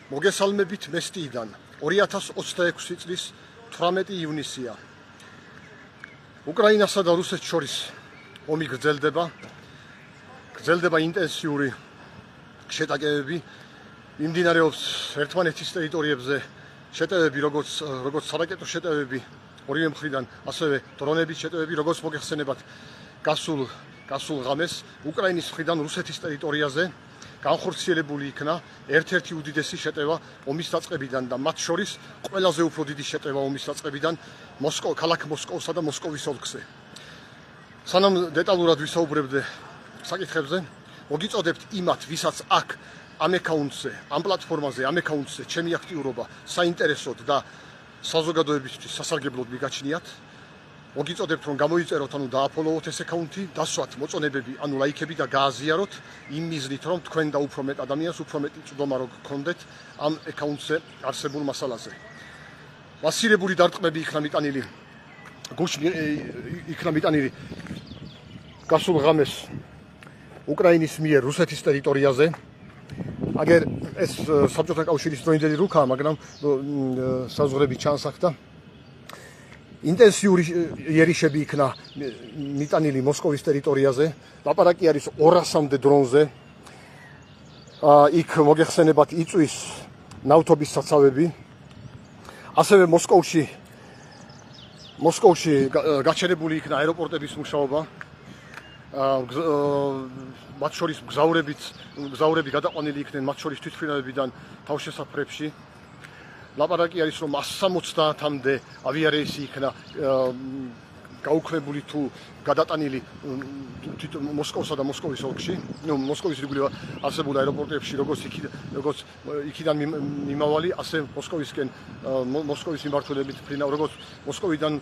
მოგესალმებით მესტიიდან 2026 წლის 18 ივნისია. უკრაინასა და რუსეთს შორის ომი გრძელდება ინტენსიური შეტაკებები, მიმდინარეობს ერთმანეთის ტერიტორიებზე შეტევები, როგორც სარაკეტო შეტევები ორივე მხრიდან, ასევე დრონების შეტევები, როგორც მოგეხსენებათ გასულ ღამეს უკრაინის მხრიდან რუსეთის ტერიტორიაზე განხორციელებული იქნა ერთ-ერთი უდიდესი შეტევა ომის დაწყებიდან და მათ შორის ყველაზე უფრო დიდი შეტევა ომის დაწყებიდან ქალაქ მოსკოვსა და მოსკოვის ოლქზე. სანამ დეტალურად ვისაუბრებდე საკითხებზე, მოგიწოდებთ იმათ, ვისაც აქ ამ აკაუნტზე, ამ პლატფორმაზე, ამ აკაუნტზე ჩემი აქტიურობა საინტერესოდ და საზოგადოებისთვის სასარგებლოდ მიგაჩნიათ. მოგიწოდებთ რომ გამოიწეროთ, დააფოლოვოთ ეს აკაუნტი, დასვათ მოწონებები, ლაიქები და გააზიაროთ იმ მიზნით, რომ თქვენ და უფრო მეტ ადამიანს უფრო მეტი წვდომა რო გქონდეთ ამ აკაუნტზე არსებულ მასალაზე. მასირებული დარტყმები იქნა მიტანილი გასულ ღამეს უკრაინის მიერ რუსეთის ტერიტორიაზე. აგერ ეს საბჭოთა კავშირის დროინდელი რუკაა, მაგრამ საზღვრები ჩანსახდა. ინტენსიური იერიშები იქნა მიტანილი მოსკოვის ტერიტორიაზე, ლაპარაკი არის 200-მდე დრონზე. იქ მოგეხსენებათ იწვის ნავთობის საცავები. ასევე მოსკოვში გაჩერებული იქნა აეროპორტების მუშაობა. მათ შორის მგზავრები გადაყვანილი იქნენ მათ შორის თვითმფრინავებიდან თავშესაფრებში. ლაპარაკი არის რომ 170-მდე ავიარეისი იქნა გაუქმებული თუ გადატანილი მოსკოვსა და მოსკოვის ოლქში, მოსკოვის ირგვლივ არსებულ აეროპორტებში, როგორც იქიდან მიმავალი, ასე მოსკოვის მიმართულებით ფრენა, როგორც მოსკოვიდან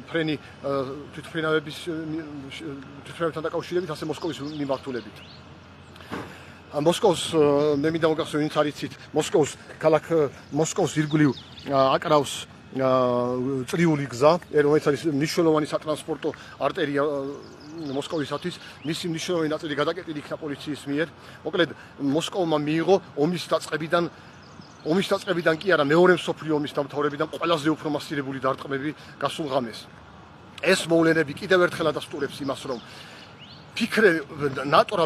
ფრენი თვითმფრინავებთან დაკავშირებით, ასე მოსკოვის მიმართულებით. მოსკოვს მე მინდა მოგახსოვოთ, ვინც არ იცით, ქალაქ მოსკოვს ირგვლივ აკრავს წრიული გზა, რომელიც არის მნიშვნელოვანი სატრანსპორტო არტერია მოსკოვისათვის. მისი მნიშვნელოვანი ნაწილი გადაკეტილი იქნა პოლიციის მიერ. მოკლედ, მოსკოვმა მიიღო ომის დაწყებიდან კი არა, მეორე მსოფლიო ომის დამთავრებიდან ყველაზე უფრო მასირებული დარტყმები გასულ ღამეს. ეს მოვლენები კიდევ ერთხელ ადასტურებს იმას, რომ ფიქრე ნატო-რა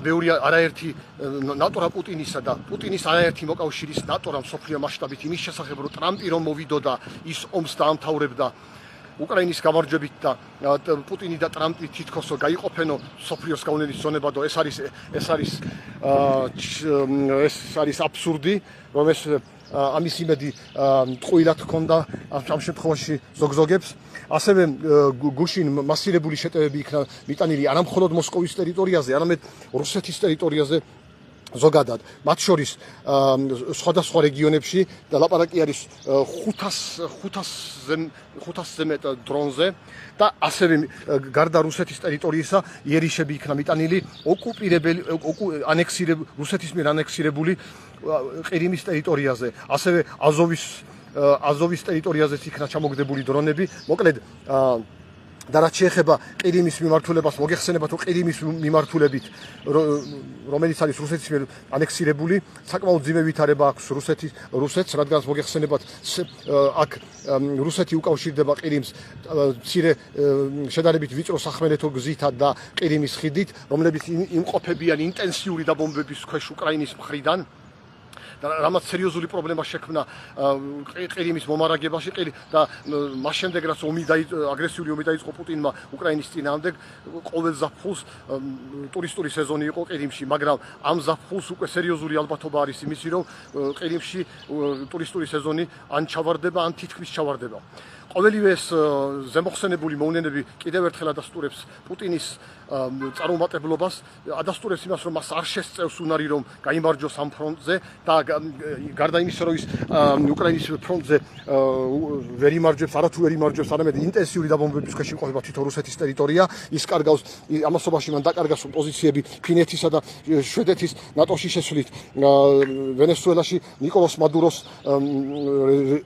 პუტინისა და პუტინის არაერთი მოკავშირის ნატო-რა მსოფლიო მასშტაბით იმის შესახებ, რომ ტრამპი რომ მოვიდოდა ის ომს დაამთავრებდა უკრაინის გამარჯვებით და პუტინი და ტრამპი თითქოსო გაიყოფენო მსოფლიოს გავლენის ზონებადო, ეს არის აბსურდი, რომ ეს ამის იმედი ტყუილად ჰქონდა ამ შემთხვევაში ზოგზოგებს. ასევე გუშინ მასირებული შეტევები იქნა მიტანილი არა მხოლოდ მოსკოვის ტერიტორიაზე, არამედ რუსეთის ტერიტორიაზე ზოგადად. მათ შორის სხვადასხვა რეგიონებში და ლაპარაკი არის 500-ზე მეტ დრონზე და ასევე გარდა რუსეთის ტერიტორიისა იერიშები იქნა მიტანილი რუსეთის მიერ ანექსირებული ყირიმის ტერიტორიაზე, ასევე აზოვის ტერიტორიაზეც იქნა ჩამოგდებული დრონები. მოკლედ და რაც შეეხება ყირიმის მიმართულებას, მოგეხსენებათ, რომ ყირიმის მიმართულებით, რომელიც არის რუსეთის მიერ ანექსირებული, საკმაოდ ძიმე ვითარება აქვს რუსეთს, რადგან მოგეხსენებათ, აქ რუსეთი უკავშირდება ყირიმს მცირე შედარებით ვიწრო სახმელეთო გზითა და ყირიმის ხიდით, რომლებიც იმყოფებიან ინტენსიური დაბომბების ქვეშ უკრაინის მხრიდან. რამაც სერიოზული პრობლემა შექმნა ყირიმის მომარაგებაში და მას შემდეგ რაც აგრესიული ომი დაიწყო პუტინმა უკრაინის წინააღმდეგ, ყოველ ზაფხულს ტურისტული სეზონი იყო ყირიმში, მაგრამ ამ ზაფხულს უკვე სერიოზული ალბათობა არის იმისი, რომ ყირიმში ტურისტული სეზონი ან ჩავარდება, ან თითქმის ჩავარდება. ყოველივე ეს ზემოხსენებული მოვლენები კიდევ ერთხელ ადასტურებს პუტინის წარუმატებლობას, ადასტურებს იმას, რომ მას არ შესწევს უნარი, რომ გაიმარჯვოს ამ ფრონტზე და გარდა იმისა, რომ ის უკრაინის ფრონტზე ვერ იმარჯვებს, არათუ ვერ იმარჯვებს, არამედ ინტენსიური დაბომბების ქვეშ იმყოფება თვითონ რუსეთის ტერიტორია. ის კარგავს ამასობაში მან დაკარგა პოზიციები ფინეთისა და შვედეთის ნატოში შესვლით, ვენესუელაში ნიკოლას მადუროს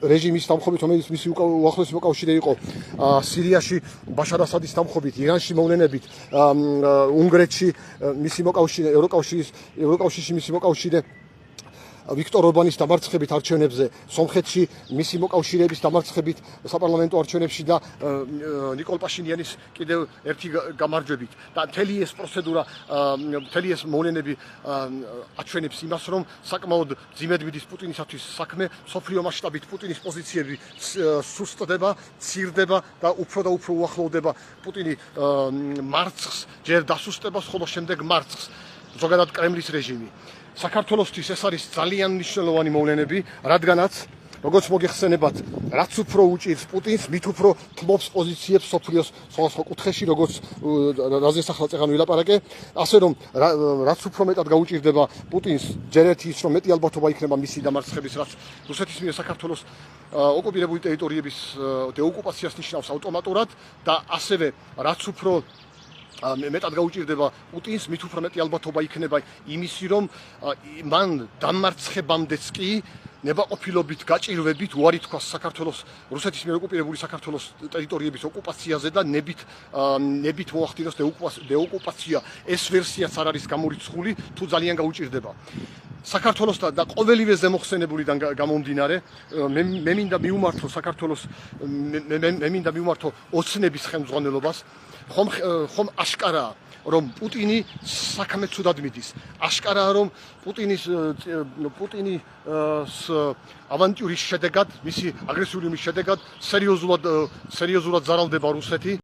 რეჟიმის დამხობით, რომელიც მისი უახლოესი მოკავშირე იყო, სირიაში ბაშარ ასადის დამხობით, ირანში მოვლენებით, უნგრეთში მისი მოკავშირე, ევროკავშირში მისი მოკავშირე ვიქტორ ორბანის დამარცხებით არჩევნებზე სომხეთში, მისი მოკავშირეების დამარცხებით საპარლამენტო არჩევნებში და ნიკოლ პაშინიანის კიდევ ერთი გამარჯვებით და მთელი ეს პროცედურა, მთელი ეს მოვლენები აჩვენებს იმას, რომ საკმაოდ ძიმედ მიდის პუტინისათვის საქმე, მსოფლიო მასშტაბით პუტინის პოზიციები სუსტდება, ცირდება და უფრო უახლოვდება პუტინი მარცხს, ჯერ დასუსტებას, ხოლო შემდეგ მარცხს, ზოგადად კრემლის რეჟიმი. საქართველოსთვის ეს არის ძალიან მნიშვნელოვანი მოვლენები, რადგანაც როგორც მოგეხსენებათ, რაც უფრო უჭირს პუტინს, მით უფრო თმობს პოზიციებს სოფლიოს სხვადასხვა კუთხეში, როგორც რაზეც ახლა წეგან ვილაპარაკე, ასე რომ რაც უფრო მეტად გაუჭირდება პუტინს, ჯერ ერთი ის, რომ მეტი ალბათობა იქნება მისი დამარცხების, რაც რუსეთის მიერ საქართველოს ოკუპირებული ტერიტორიების დეოკუპაციას ნიშნავს ავტომატურად და ასევე რაც უფრო მეტად გაუჭირდება პუტინს, მით უფრო მეტი ალბათობა იქნება იმისი, რომ მან დამარცხებამდეც კი ნებაყოფილობით გაჭირვებით უარი თქვას საქართველოს, რუსეთის მიერ ოკუპირებული საქართველოს ტერიტორიების ოკუპაციაზე და ნებით მოახდინოს დეოკუპაცია. ეს ვერსიაც არ არის გამორიცხული, თუ ძალიან გაუჭირდება. საქართველოსთან და ყოველივე ზემოხსენებულიდან გამომდინარე, მე მინდა მივმართო საქართველოს, მე მინდა მივმართო ოცნების ხელმძღვანელობას, ხომ აშკარაა, რომ პუტინი საქმე ცუდად მიდის. აშკარაა, რომ პუტინის ავანტიურის შედეგად, მისი აგრესიული ომის შედეგად სერიოზულად ზარალდება რუსეთი.